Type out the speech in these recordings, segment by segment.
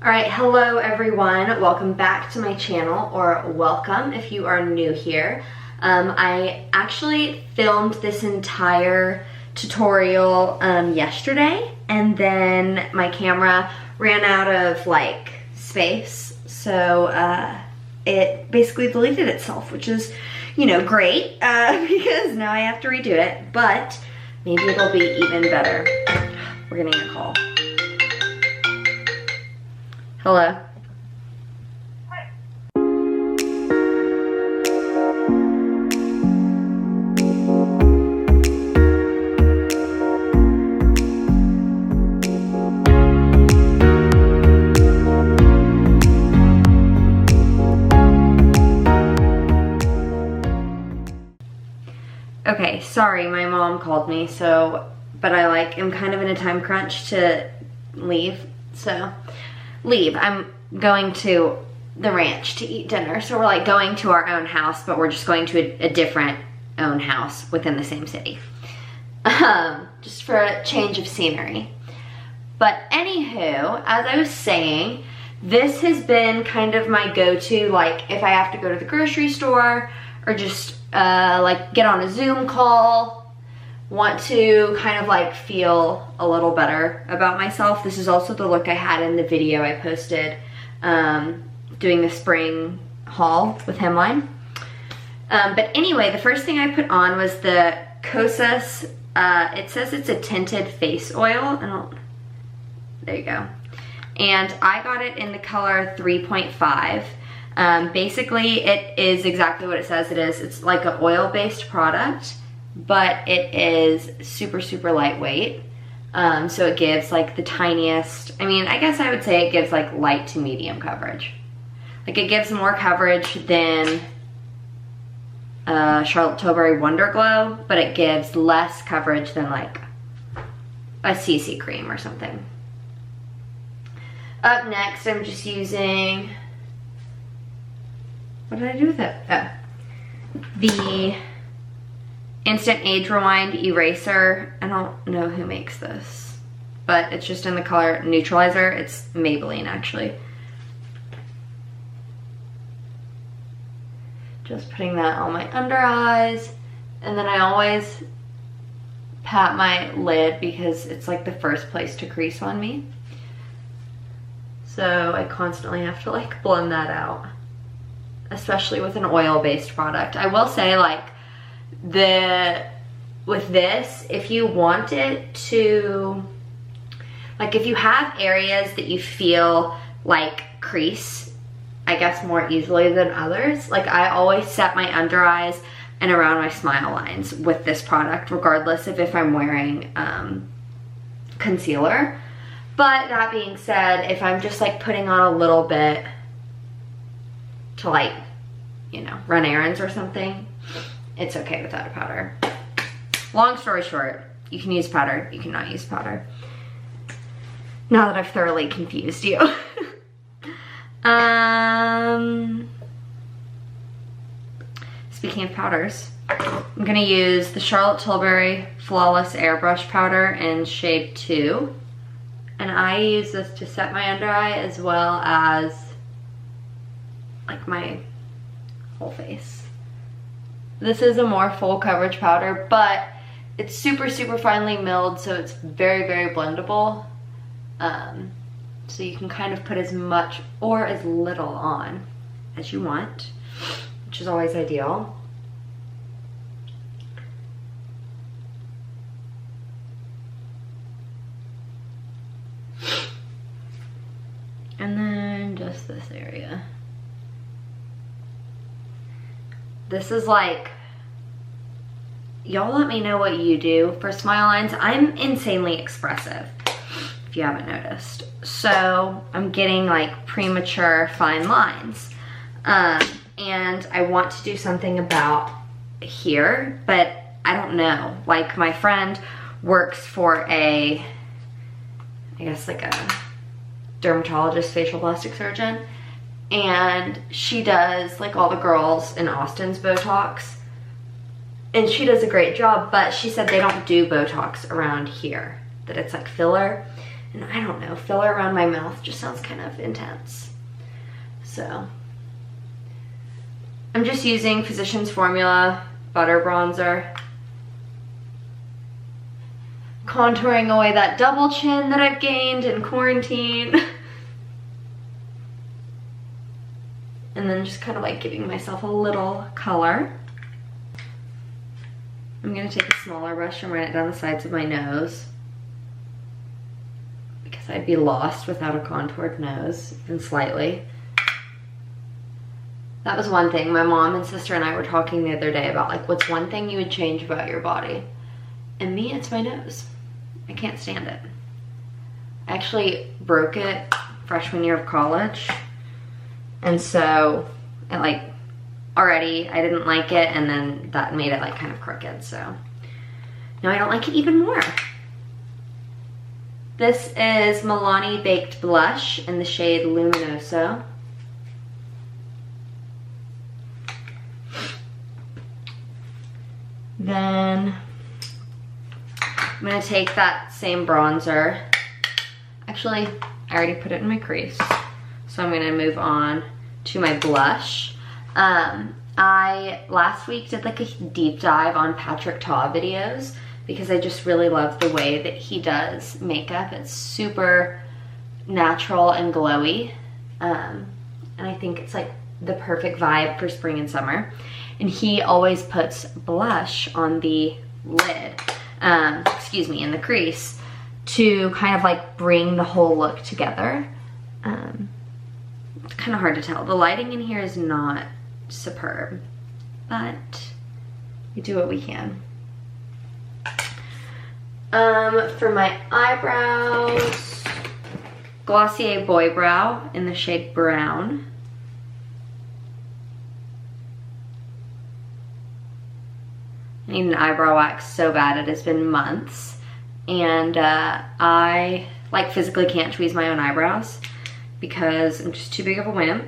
Alright, hello everyone. Welcome back to my channel, or welcome if you are new here. I actually filmed this entire tutorial yesterday, and then my camera ran out of like space, so it basically deleted itself, which is, you know, great because now I have to redo it, but maybe it'll be even better. We're getting a call. Hello. Hi. Okay, sorry, my mom called me, but I'm kind of in a time crunch to leave, so leave. I'm going to the ranch to eat dinner, so we're like going to our own house, but we're just going to a different own house within the same city, just for a change of scenery. But anywho, as I was saying, this has been kind of my go-to, like if I have to go to the grocery store or just like get on a Zoom call, want to kind of like feel a little better about myself. This is also the look I had in the video I posted doing the spring haul with hemline. But anyway, the first thing I put on was the Kosas, it says it's a tinted face oil. There you go. And I got it in the color 3.5. Basically, it is exactly what it says it is. It's like an oil-based product, but it is super, super lightweight. So it gives like the tiniest, I guess I would say it gives like light to medium coverage. Like it gives more coverage than Charlotte Tilbury Wonder Glow, but it gives less coverage than like a CC cream or something. Up next, I'm just using, what did I do with it? Oh, the Instant Age Rewind Eraser. I don't know who makes this, but it's just in the color Neutralizer. It's Maybelline, actually. Just putting that on my under eyes, and then I always pat my lid because it's like the first place to crease on me. So I constantly have to like blend that out, especially with an oil-based product. I will say, like, with this, if you want it to, like, if you have areas that you feel like crease, I guess, more easily than others, like I always set my under eyes and around my smile lines with this product, regardless of if I'm wearing concealer. But that being said, if I'm just like putting on a little bit to, like, you know, run errands or something, it's okay without a powder. Long story short, you can use powder, you cannot use powder. Now that I've thoroughly confused you. Speaking of powders, I'm gonna use the Charlotte Tilbury Flawless Airbrush Powder in shade 2. And I use this to set my under eye as well as like my whole face. This is a more full coverage powder, but it's super, super finely milled, so it's very, very blendable. So you can kind of put as much or as little on as you want, which is always ideal. And then just this area. This is like, y'all let me know what you do for smile lines. I'm insanely expressive, if you haven't noticed. So I'm getting like premature fine lines. And I want to do something about here, but I don't know. Like, my friend works for I guess like a dermatologist, facial plastic surgeon, and she does like all the girls in Austin's Botox, and she does a great job, but she said they don't do Botox around here, that it's like filler. And I don't know, filler around my mouth just sounds kind of intense. So I'm just using Physicians Formula Butter Bronzer. Contouring away that double chin that I've gained in quarantine. And then just kind of like giving myself a little color. I'm gonna take a smaller brush and run it down the sides of my nose, because I'd be lost without a contoured nose, even slightly. That was one thing. My mom and sister and I were talking the other day about like, what's one thing you would change about your body? And me, it's my nose. I can't stand it. I actually broke it freshman year of college. And so it like, already I didn't like it, and then that made it like kind of crooked. So now I don't like it even more. This is Milani Baked Blush in the shade Luminoso. Then I'm gonna take that same bronzer. Actually, I already put it in my crease. So I'm gonna move on to my blush. I last week did like a deep dive on Patrick Ta videos because I just really love the way that he does makeup. It's super natural and glowy. And I think it's like the perfect vibe for spring and summer. And he always puts blush on the lid, excuse me, in the crease to kind of like bring the whole look together. It's kind of hard to tell. The lighting in here is not superb, but we do what we can. For my eyebrows, Glossier Boy Brow in the shade Brown. I need an eyebrow wax so bad. It has been months, and I like physically can't tweeze my own eyebrows because I'm just too big of a wimp.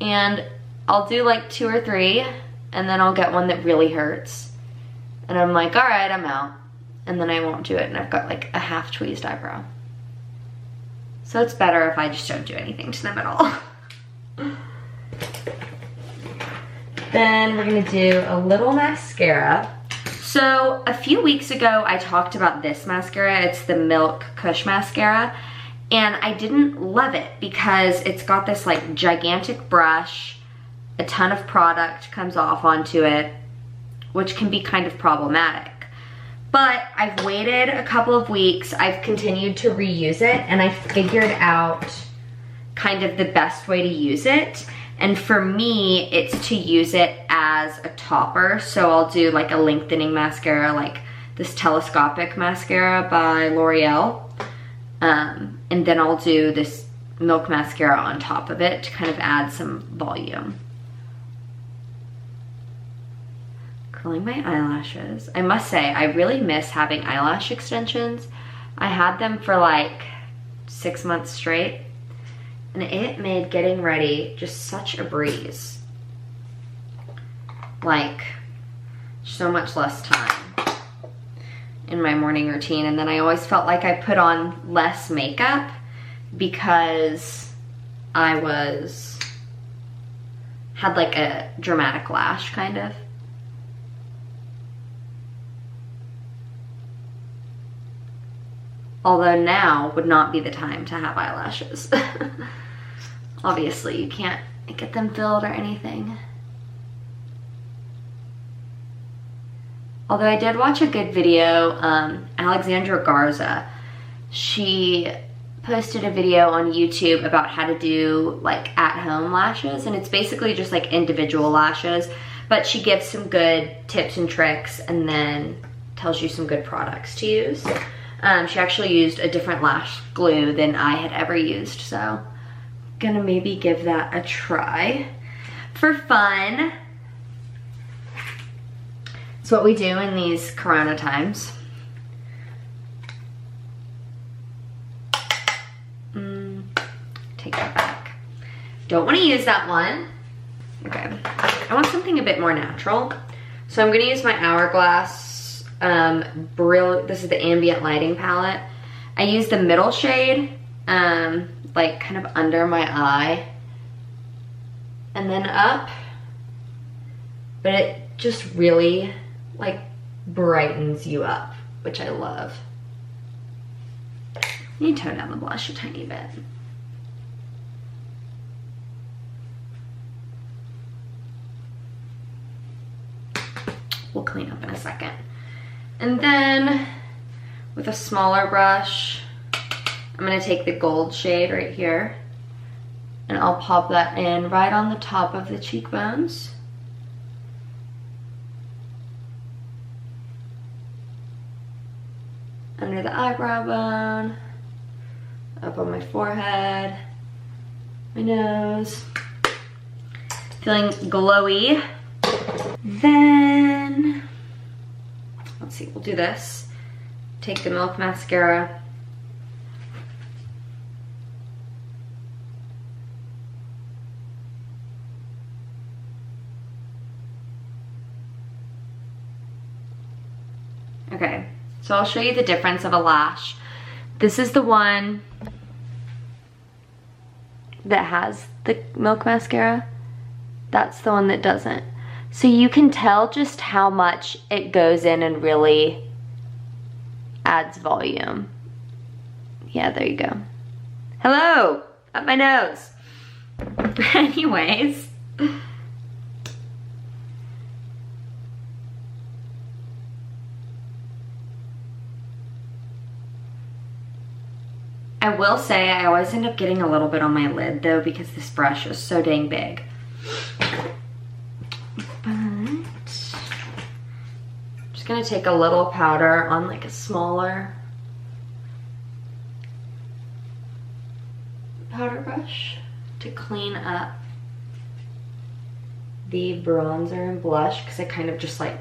And I'll do like 2 or 3, and then I'll get one that really hurts, and I'm like, all right, I'm out, and then I won't do it, and I've got like a half tweezed eyebrow. So it's better if I just don't do anything to them at all. Then we're gonna do a little mascara. So a few weeks ago, I talked about this mascara. It's the Milk Kush Mascara. And I didn't love it because it's got this like gigantic brush, a ton of product comes off onto it, which can be kind of problematic. But I've waited a couple of weeks, I've continued to reuse it, and I figured out kind of the best way to use it. And for me, it's to use it as a topper. So I'll do like a lengthening mascara, like this telescopic mascara by L'Oreal. And then I'll do this Milk mascara on top of it to kind of add some volume. Curling my eyelashes. I must say, I really miss having eyelash extensions. I had them for like 6 months straight, and it made getting ready just such a breeze. Like, so much less time in my morning routine. And then I always felt like I put on less makeup because I had like a dramatic lash kind of. Although now would not be the time to have eyelashes. Obviously, you can't get them filled or anything. Although I did watch a good video, Alexandra Garza, she posted a video on YouTube about how to do like at-home lashes, and it's basically just like individual lashes, but she gives some good tips and tricks and then tells you some good products to use. She actually used a different lash glue than I had ever used, so gonna maybe give that a try for fun. It's what we do in these Corona times. Take that back. Don't want to use that one. Okay, I want something a bit more natural. So I'm gonna use my Hourglass this is the ambient lighting palette. I use the middle shade, like kind of under my eye and then up, but it just really like brightens you up, which I love. You need to tone down the blush a tiny bit. We'll clean up in a second. And then with a smaller brush, I'm gonna take the gold shade right here and I'll pop that in right on the top of the cheekbones. Under the eyebrow bone, up on my forehead, my nose. Feeling glowy. Then, let's see, we'll do this. Take the Milk mascara. Okay, so I'll show you the difference of a lash. This is the one that has the Milk mascara. That's the one that doesn't. So you can tell just how much it goes in and really adds volume. Yeah, there you go. Hello, up my nose. Anyways. I will say I always end up getting a little bit on my lid though because this brush is so dang big. But I'm just gonna take a little powder on like a smaller powder brush to clean up the bronzer and blush because I kind of just like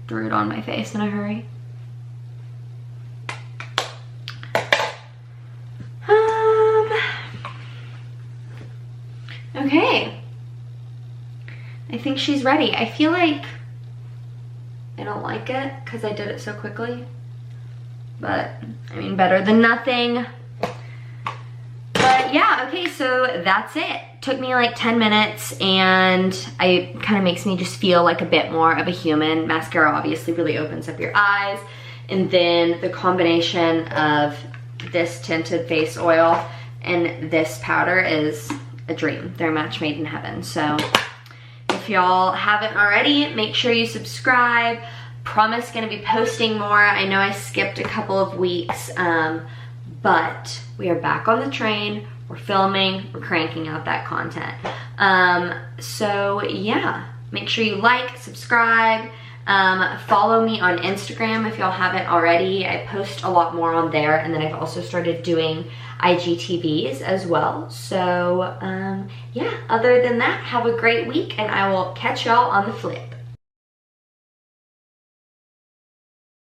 threw it on my face in a hurry. Okay, I think she's ready. I feel like I don't like it because I did it so quickly, but I mean, better than nothing. But yeah, okay, so that's it. Took me like 10 minutes and it kind of makes me just feel like a bit more of a human. Mascara obviously really opens up your eyes, and then the combination of this tinted face oil and this powder is a dream. They're a match made in heaven. So if y'all haven't already, make sure you subscribe. Promise gonna be posting more. I know I skipped a couple of weeks, but we are back on the train. We're filming, we're cranking out that content. So yeah, make sure you like, subscribe, follow me on Instagram if y'all haven't already. I post a lot more on there, and then I've also started doing IGTVs as well. So yeah, other than that, have a great week and I will catch y'all on the flip.